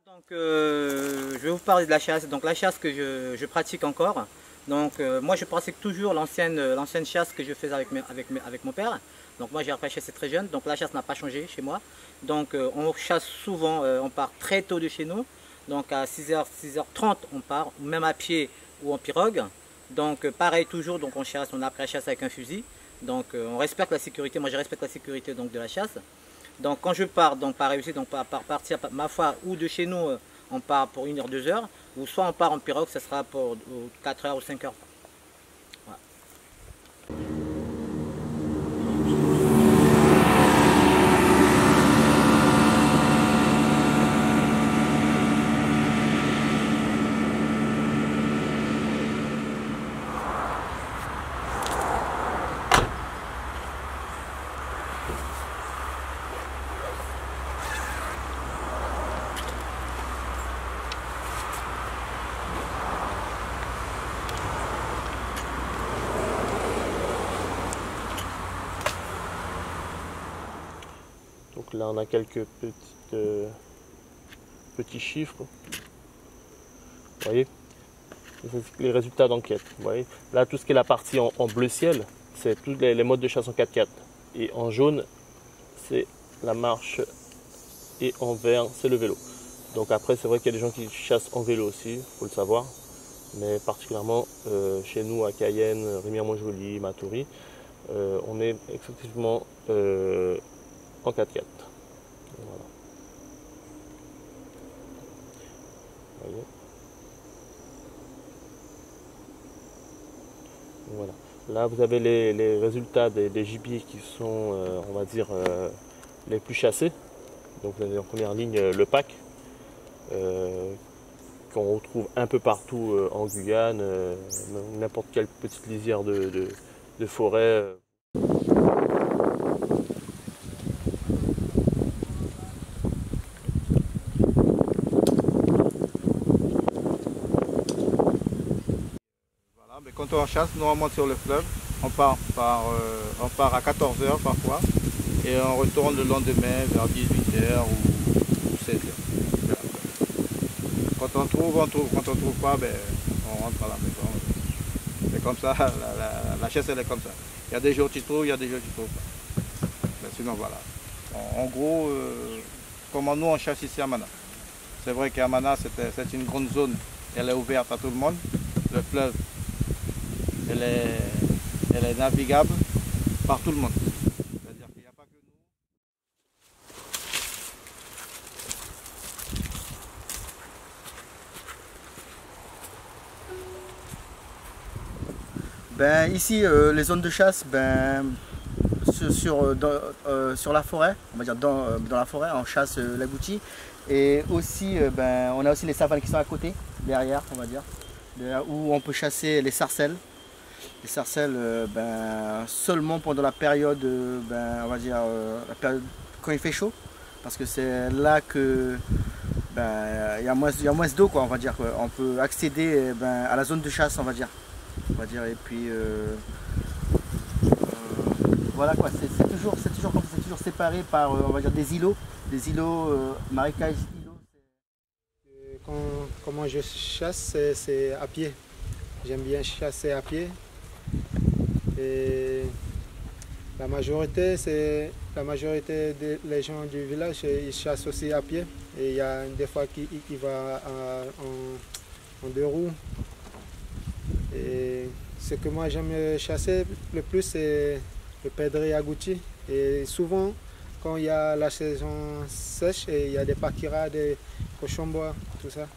Donc, je vais vous parler de la chasse. Donc la chasse que je pratique encore. Donc moi je pratique toujours l'ancienne chasse que je faisais avec mon père. Donc moi j'ai appris à chasser très jeune. Donc la chasse n'a pas changé chez moi. Donc on chasse souvent, on part très tôt de chez nous. Donc à 6h, 6h30 on part, ou même à pied ou en pirogue. Donc pareil toujours, donc on chasse, on a appris à chasser avec un fusil. Donc on respecte la sécurité, moi je respecte la sécurité donc, de la chasse. Donc quand je pars, donc pareil aussi, donc par partir ma foi ou de chez nous, on part pour 1 heure, 2 heures, ou soit on part en pirogue, ce sera pour 4 heures ou 5 heures. Voilà. Donc là on a quelques petits chiffres. Vous voyez, les résultats d'enquête. Vous voyez, là tout ce qui est la partie en bleu ciel, c'est tous les modes de chasse en 4x4. Et en jaune, c'est la marche, et en vert, c'est le vélo. Donc après, c'est vrai qu'il y a des gens qui chassent en vélo aussi, il faut le savoir. Mais particulièrement chez nous à Cayenne, Remire-Montjoly, Matoury, on est exclusivement en 4x4. Voilà. Voyez. Voilà. Là, vous avez les résultats des gibiers qui sont, on va dire, les plus chassés. Donc vous avez en première ligne le pac, qu'on retrouve un peu partout en Guyane, n'importe quelle petite lisière de forêt. Quand on chasse, nous on monte sur le fleuve, on part à 14 h parfois et on retourne le lendemain vers 18 h ou 16 h. Quand on trouve, on trouve. Quand on ne trouve pas, ben, on rentre à la maison. C'est comme ça, la chasse elle est comme ça. Il y a des jours tu trouves, il y a des jours tu ne trouves pas. Mais sinon voilà. En gros, comment nous on chasse ici à Mana. C'est vrai qu'à Mana c'est une grande zone, elle est ouverte à tout le monde. Le fleuve, elle est navigable par tout le monde. C'est-à-dire qu'il n'y a pas que nous. Ben, ici, les zones de chasse, ben, sur la forêt, on va dire dans la forêt, on chasse l'agouti. Et aussi, ben, on a aussi les savanes qui sont à côté, derrière, on va dire, où on peut chasser les sarcelles. Les sarcelles, ben, seulement pendant la période, ben, on va dire, la période quand il fait chaud, parce que c'est là que ben, il y a moins d'eau, quoi, on va dire. On peut accéder ben, à la zone de chasse, on va dire. Et puis voilà quoi, c'est toujours comme ça, c'est toujours séparé par on va dire des îlots marécages, îlots. Comment je chasse, c'est à pied. J'aime bien chasser à pied. Et la majorité des gens du village, ils chassent aussi à pied. Et il y a des fois qui va en 2 roues. Et ce que moi j'aime chasser le plus, c'est le perdrix agouti. Et souvent, quand il y a la saison sèche, et il y a des paquiras, des cochons-bois, tout ça.